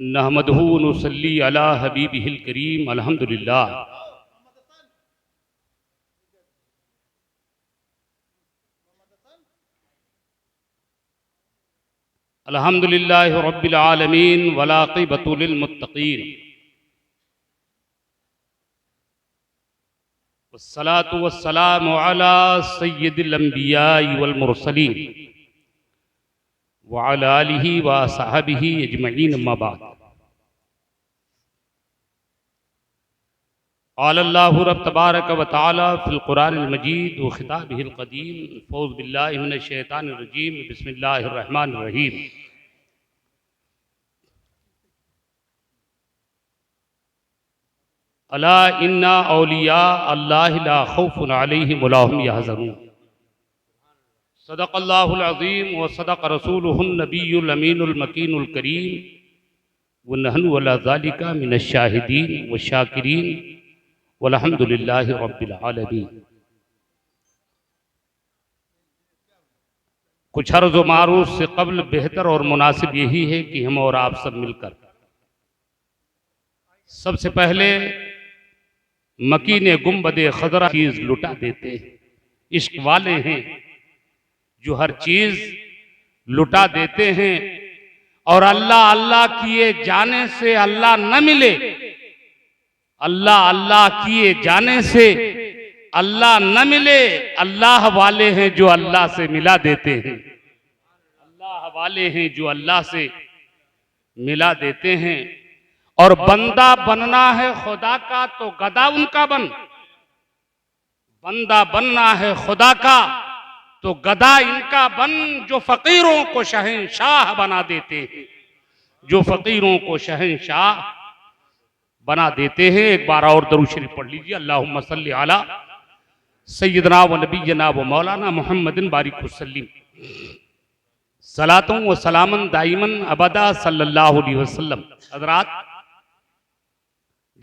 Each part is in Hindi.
नहमदहू व नुसल्ली अला हबीबिहिल करीम अल्हम्दुलिल्लाह। अल्हम्दुलिल्लाहि रब्बिल आलमीन वल आक़िबतु लिल मुत्तक़ीन वस्सलातु वस्सलामु अला सय्यिदिल अंबियाइ वल मुरसलीन व अला आलिहि व असहाबिहि अजमईन अम्मा बाद। क़ालल्लाहु रब तबारक व तआला फ़िल क़ुरानिल मजीद व ख़िताबिहिल क़दीम फ़ौज़ बिल्लाहि मिनश शैतानिर रजीम बिस्मिल्लाहिर रहमानिर रहीम। अला इन्ना औलिया अल्लाहि ला खौफ़ुन अलैहिम व ला हुम यहज़नून। सदक़ल्लाहुल अज़ीम व सदक़ रसूलुहुन नबियुल अमीनुल मकीनुल करीम व नहनु अला ज़ालिका मिनश शाहिदीन व शाकिरीन वल्हम्दुलिल्लाहि रब्बिल आलमीन। कुछ अर्ज़ व मारूफ़ से क़ब्ल बेहतर और मुनासिब यही है कि हम और आप सब मिलकर सबसे पहले मकीन गुंबदे खज़रा चीज़ लुटा देते हैं। इश्क वाले हैं जो हर चीज़ लुटा देते हैं और अल्लाह अल्लाह किए जाने से अल्लाह न मिले, अल्लाह अल्लाह किए जाने से अल्लाह न मिले। अल्लाह वाले हैं जो अल्लाह से मिला देते हैं, अल्लाह वाले हैं जो अल्लाह से मिला देते हैं। और बंदा बनना है खुदा का तो गदा उनका बन, बंदा बनना है खुदा का तो गदा इनका बन, जो फकीरों को शहंशाह बना देते हैं, जो फकीरों को शहंशाह बना देते हैं। एक बार और दरूद शरीफ पढ़ लीजिए। अल्लाहुम्मा सल्ली अला सय्यदना व नबियना व मौलाना मुहम्मदिन बारिक वसल्लिम सलातुन व सलामन दाइमन अबदा सल्लल्लाहु अलैहि वसल्लम। हज़रात,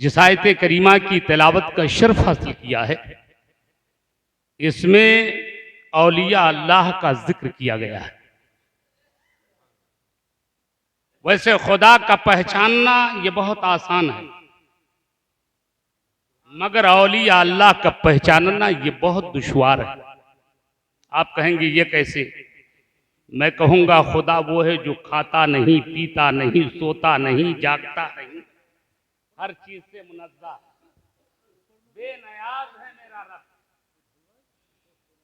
जिस आयत करीमा की तिलावत का शर्फ हासिल किया है, इसमें औलिया अल्लाह का जिक्र किया गया है। वैसे खुदा का पहचानना ये बहुत आसान है, मगर औलिया अल्लाह का पहचानना ये बहुत दुश्वार है। आप कहेंगे ये कैसे? मैं कहूंगा खुदा वो है जो खाता नहीं, पीता नहीं, सोता नहीं, जागता नहीं, हर चीज से मुनज़्ज़ह, बेनियाज है मेरा रब।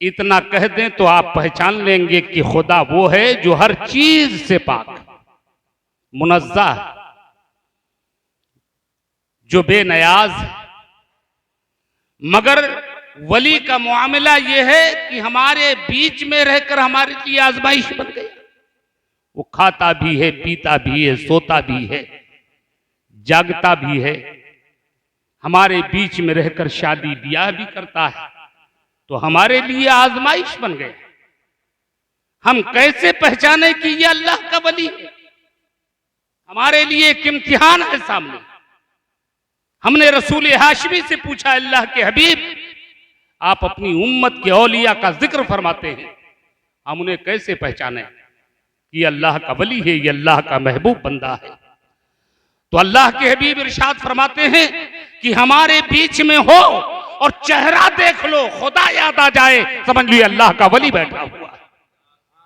इतना कह दें तो आप पहचान लेंगे कि खुदा वो है जो हर चीज से पाक, मुनज़्ज़ह, जो बेनियाज है। मगर वली का मामला यह है कि हमारे बीच में रहकर हमारे लिए आजमाइश बन गया। वो खाता भी है, पीता भी है, सोता भी है, जागता भी है, हमारे बीच में रहकर शादी ब्याह भी करता है, तो हमारे लिए आजमाइश बन गया। हम कैसे पहचाने कि ये अल्लाह का वली है? हमारे लिए एक इम्तिहान है सामने। हमने रसूल हाशमी से पूछा, अल्लाह के हबीब, आप अपनी उम्मत के औलिया का जिक्र फरमाते हैं, हम उन्हें कैसे पहचाने कि ये अल्लाह का वली है, ये अल्लाह का महबूब बंदा है? तो अल्लाह के हबीब इरशाद फरमाते हैं कि हमारे बीच में हो और चेहरा देख लो, खुदा याद आ जाए, समझ लीजिए अल्लाह का वली बैठा हुआ है।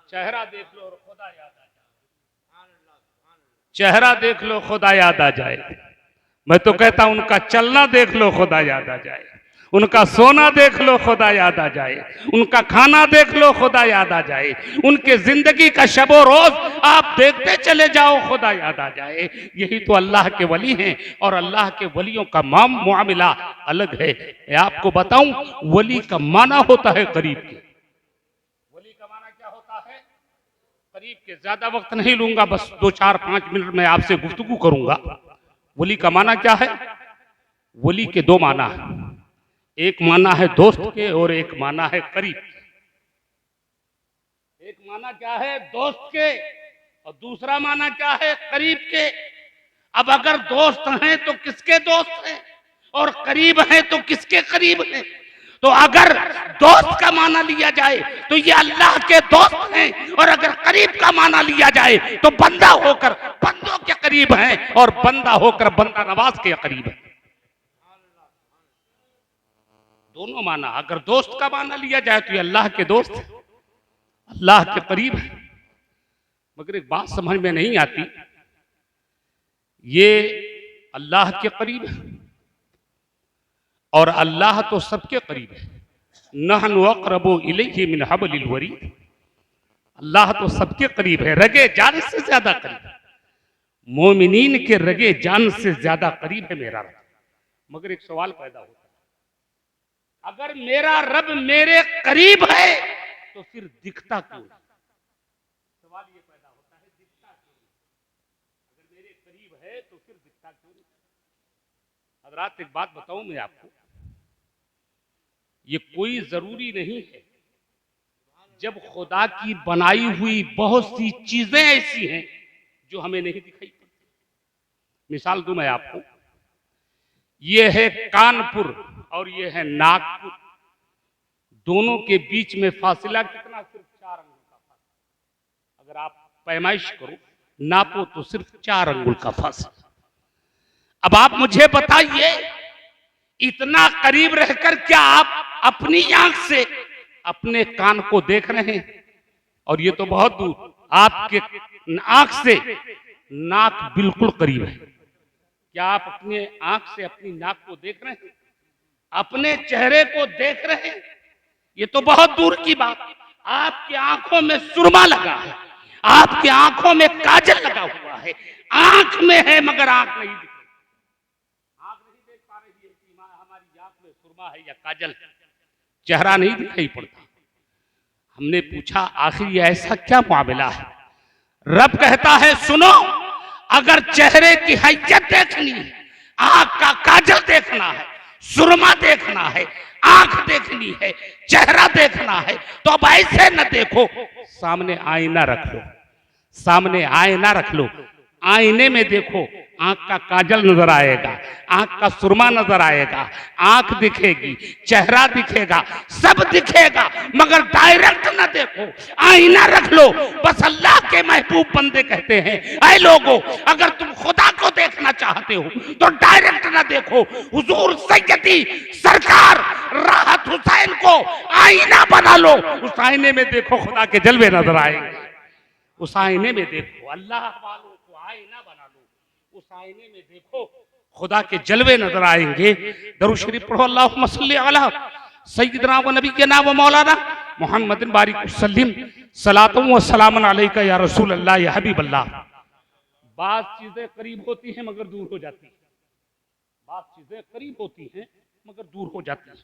चेहरा देख लो और खुदा याद आ जाए, चेहरा देख लो, खुदा याद आ जाए। मैं तो कहता हूं उनका चलना देख लो, खुदा याद आ जाए। उनका सोना देख लो, खुदा याद आ जाए। उनका खाना देख लो, खुदा याद आ जाए। उनके जिंदगी का शबो रोज आप देखते चले जाओ, खुदा याद आ जाए। यही तो अल्लाह के वली हैं। और अल्लाह के वलियों का मामला अलग है। आपको बताऊं, वली का माना होता है करीब के। वली का माना क्या होता है? करीब के। ज्यादा वक्त नहीं लूंगा, बस 2-4-5 मिनट में आपसे गुफ्तगू करूंगा। वली का माना क्या है? वली के दो माना है। एक माना है दोस्त के और एक माना है करीब के। एक माना क्या है? दोस्त के, और दूसरा माना क्या है? करीब के। अब अगर दोस्त हैं तो किसके दोस्त हैं, और करीब हैं तो किसके करीब हैं? तो अगर दोस्त का माना लिया जाए तो ये अल्लाह के दोस्त हैं, और अगर करीब का माना लिया जाए तो बंदा होकर बंदों के करीब हैं और बंदा होकर बंदा नवाज के करीब है। दोनों माना, अगर दोस्त का माना लिया जाए तो ये अल्लाह के दोस्त, अल्लाह के करीब है। मगर एक बात समझ में नहीं आती, ये अल्लाह के करीब है और अल्लाह तो सबके करीब है। नहनु अक़रबु इलैहि मिन हब्लिल वरीद, अल्लाह तो सबके करीब है, रगे जान से ज्यादा करीब है। मोमिनीन के रगे जान से ज्यादा करीब है मेरा रब। मगर एक सवाल पैदा होता है, अगर मेरा रब मेरे करीब है तो फिर दिखता क्यों नहीं? सवाल ये पैदा होता है, दिखता क्यों नहीं? अगर मेरे करीब है तो फिर दिखता क्यों नहीं? हज़रात एक बात बताऊं मैं आपको, ये कोई जरूरी नहीं है, जब खुदा की बनाई हुई बहुत सी चीजें ऐसी हैं जो हमें नहीं दिखाई पड़ती। मिसाल दूं मैं आपको, ये है कानपुर और ये है नागपुर, दोनों के बीच में फासला कितना? सिर्फ 4 अंगुल का फासला। अगर आप पैमाइश करो, नापो तो सिर्फ 4 अंगुल का फासला। अब आप मुझे बताइए, इतना करीब रहकर क्या आप अपनी आंख से अपने कान को देख रहे हैं? और ये तो बहुत दूर, आपके आंख से नाक बिल्कुल करीब है। क्या आप अपने आंख से अपनी नाक को देख रहे हैं? अपने चेहरे को देख रहे हैं? ये तो बहुत दूर की बात। आपकी आंखों में सुरमा लगा है, आपकी आंखों में काजल लगा हुआ है, आंख में है मगर आंख नहीं दिख रही। आंख नहीं देख पा रही है कि हमारी आंख में सुरमा है या काजल, चेहरा नहीं दिखाई पड़ता। हमने पूछा आखिर ये ऐसा क्या मामला है? रब कहता है सुनो, अगर चेहरे की हैसियत देखनी है, आंख का काजल देखना है, सुरमा देखना है, आंख देखनी है, चेहरा देखना है, तो अब ऐसे न देखो, सामने आईना रख लो, सामने आईना रख लो, आईने में देखो, आंख का काजल नजर आएगा, आंख का सुरमा नजर आएगा, आंख दिखेगी, चेहरा दिखेगा, सब दिखेगा, मगर डायरेक्ट ना देखो, आईना रख लो। बस अल्लाह के महबूब बंदे कहते हैं, ऐ लोगों, अगर तुम खुदा को देखना चाहते हो तो डायरेक्ट ना देखो, हुजूर सैयदी सरकार राहत हुसैन को आईना बना लो, उस आईने में देखो खुदा के जलवे नजर आएंगे। उस आईने में देखो, अल्लाह वालों को आईना बना लो, उस आईने में देखो खुदा के जलवे नजर आएंगे। दरूद शरीफ पढ़ो, अल्लाहुम्मा सल्ली अला सय्यिदना व नबिय्यना व मौलाना मुहम्मदिन बारिक वसल्लिम सलातुम व सलामुन अलैका या रसूल अल्लाह या हबीब अल्लाह। बात चीजें करीब होती हैं मगर दूर हो जाती हैं, बात चीजें करीब होती हैं मगर दूर हो जाती हैं।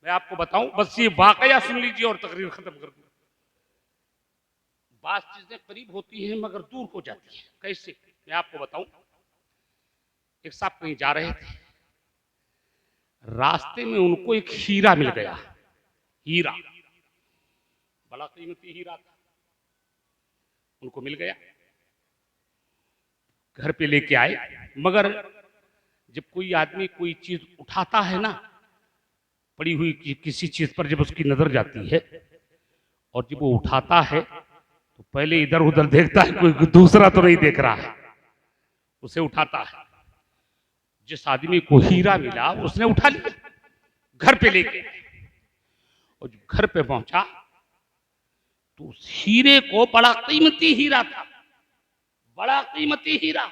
मैं आपको बताऊं, बस ये वाकया सुन लीजिए और तकरीर खत्म कर दूं। बात चीजें करीब होती हैं मगर दूर हो जाती हैं। कैसे? मैं आपको बताऊं, एक साहब कहीं जा रहे थे, रास्ते में उनको एक हीरा मिल गया, हीरा, बड़ा कीमती हीरा था, उनको मिल गया, घर पे लेके आए। मगर जब कोई आदमी कोई चीज उठाता है ना, पड़ी हुई किसी चीज पर जब उसकी नजर जाती है और जब वो उठाता है तो पहले इधर उधर देखता है, कोई दूसरा तो नहीं देख रहा है, उसे उठाता है। जिस आदमी को हीरा मिला उसने उठा लिया, घर पे लेके, और जब घर पे पहुंचा तो उस हीरे को, बड़ा कीमती हीरा था, बड़ा कीमती हीरा,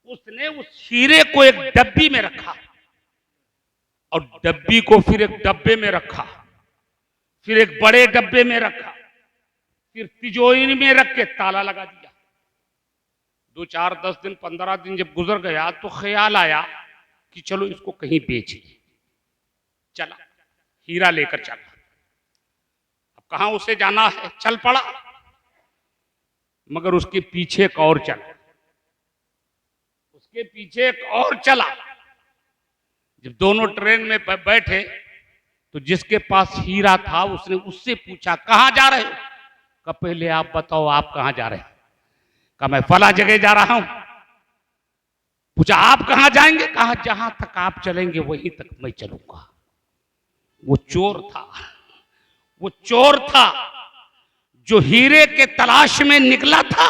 उसने उस हीरे को एक डब्बी में रखा और डब्बी को फिर एक डब्बे में रखा, फिर एक बड़े डब्बे में रखा, फिर तिजोरी में रख के ताला लगा दिया। 2, 4, 10 दिन, 15 दिन जब गुजर गया तो ख्याल आया कि चलो इसको कहीं बेच ले। चला, हीरा लेकर चला। अब कहां उसे जाना है, चल पड़ा, मगर उसके पीछे एक और चला, उसके पीछे एक और चला। जब दोनों ट्रेन में बैठे तो जिसके पास हीरा था उसने उससे पूछा कहां जा रहे हो? कहा पहले आप बताओ आप कहां जा रहे हैं? कहा मैं फला जगह जा रहा हूं। पूछा आप कहां जाएंगे? कहा जहां तक आप चलेंगे वहीं तक मैं चलूंगा। वो चोर था, वो चोर था जो हीरे के तलाश में निकला था,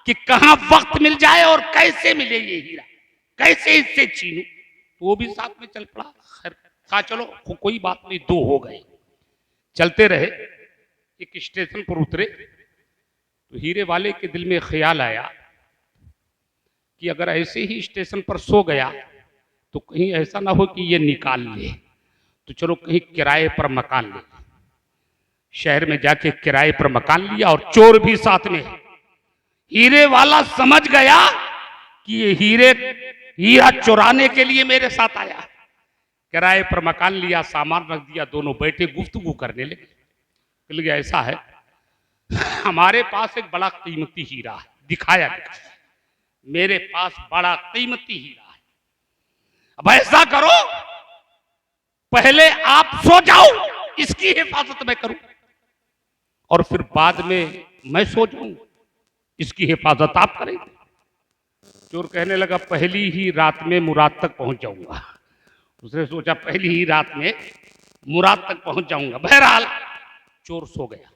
कि कहां वक्त मिल जाए और कैसे मिले ये हीरा, कैसे इससे छीनूं। तो वो भी साथ में चल पड़ा। खैर कहा चलो कोई बात नहीं, दो हो गए। चलते रहे, एक स्टेशन पर उतरे तो हीरे वाले के दिल में ख्याल आया कि अगर ऐसे ही स्टेशन पर सो गया तो कहीं ऐसा ना हो कि ये निकाल ले, तो चलो कहीं किराए पर मकान ले। शहर में जाके किराए पर मकान लिया और चोर भी साथ में है। हीरे वाला समझ गया कि ये हीरा चुराने के लिए मेरे साथ आया। किराए पर मकान लिया, सामान रख दिया, दोनों बैठे गुफ्तगू करने लगे। बोले ऐसा है, हमारे पास एक बड़ा कीमती हीरा है, दिखाया मेरे पास बड़ा कीमती हीरा है। अब ऐसा करो, पहले आप सो जाओ, इसकी हिफाजत मैं करूं, और फिर बाद में मैं सो जाऊं, इसकी हिफाजत आप करेंगे। चोर कहने लगा पहली ही रात में मुराद तक पहुंच जाऊंगा। उसने सोचा पहली ही रात में मुराद तक पहुंच जाऊंगा। बहरहाल चोर सो गया।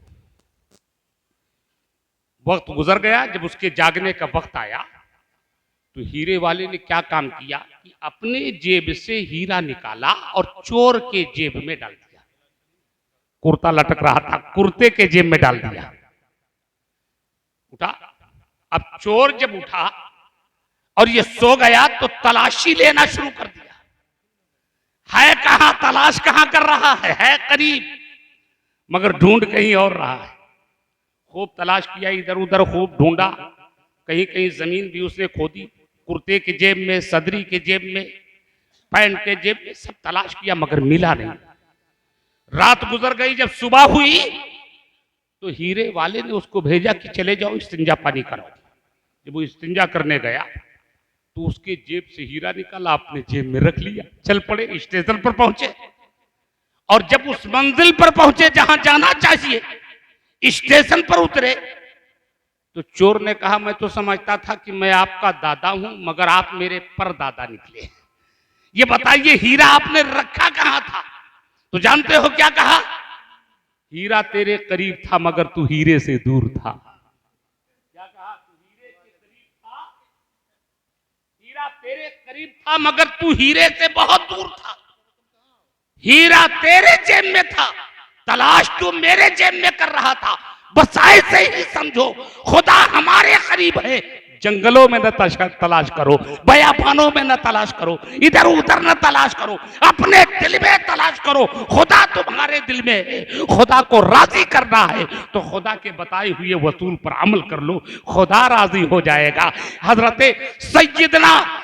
वक्त गुजर गया। जब उसके जागने का वक्त आया तो हीरे वाले ने क्या काम किया कि अपने जेब से हीरा निकाला और चोर के जेब में डाल दिया। कुर्ता लटक रहा था, कुर्ते के जेब में डाल दिया। उठा। अब चोर जब उठा और ये सो गया तो तलाशी लेना शुरू कर दिया। है कहां, तलाश कहां कर रहा है करीब, मगर ढूंढ कहीं और रहा है। खूब तलाश किया, इधर उधर खूब ढूंढा, कहीं कहीं जमीन भी उसने खोदी, कुर्ते के जेब में, सदरी के जेब में, पैंट के जेब में, सब तलाश किया मगर मिला नहीं। रात गुजर गई। जब सुबह हुई तो हीरे वाले ने उसको भेजा कि चले जाओ इस्तिंजा पानी कराओ। जब वो इस्तिंजा करने गया तो उसके जेब से हीरा निकाला, अपने जेब में रख लिया। चल पड़े, स्टेशन पर पहुंचे और जब उस मंजिल पर पहुंचे जहां जाना चाहिए, स्टेशन पर उतरे तो चोर ने कहा मैं तो समझता था कि मैं आपका दादा हूं, मगर आप मेरे परदादा निकले। ये बताइए हीरा आपने रखा कहां था? तो जानते हो क्या कहा? हीरा तेरे करीब था मगर तू हीरे से दूर था। क्या कहा? तू हीरे के करीब था, हीरा तेरे करीब था मगर तू हीरे से बहुत दूर था। हीरा तेरे जेब में था, तलाश तू मेरे जेब में कर रहा था। बस ऐसे ही समझो, खुदा हमारे करीब है। जंगलों में न तलाश करो, बयाबानों में न तलाश करो, इधर उधर न तलाश करो, अपने दिल में तलाश करो। खुदा तुम्हारे दिल में है। खुदा को राजी करना है तो खुदा के बताए हुए वसूल पर अमल कर लो, खुदा राजी हो जाएगा। हजरत सैयदना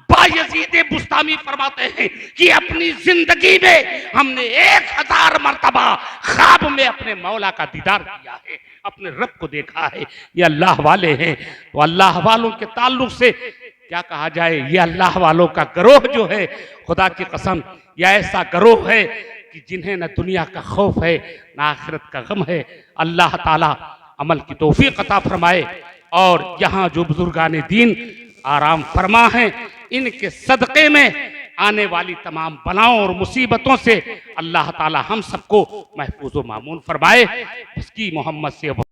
बायजीद बुस्तामी फरमाते हैं कि अपनी जिंदगी में हमने 1000 मर्तबा ख्वाब में अपने मौला का दीदार किया है, अपने रब को देखा है। ये अल्लाह वाले हैं। तो अल्लाह वालों के ताल्लुक से क्या कहा जाए, ये अल्लाह वालों का गिरोह जो है, खुदा की कसम यह ऐसा गिरोह है कि जिन्हें न दुनिया का खौफ है न आखिरत का गम है। अल्लाह ताला अमल की तौफीक अता फरमाए और यहाँ जो बुजुर्गान दीन आराम फरमा हैं, इनके सदक़े में आने वाली तमाम बलाओं और मुसीबतों से अल्लाह ताला हम सबको महफूज व मामून फरमाए। इसकी मोहम्मद से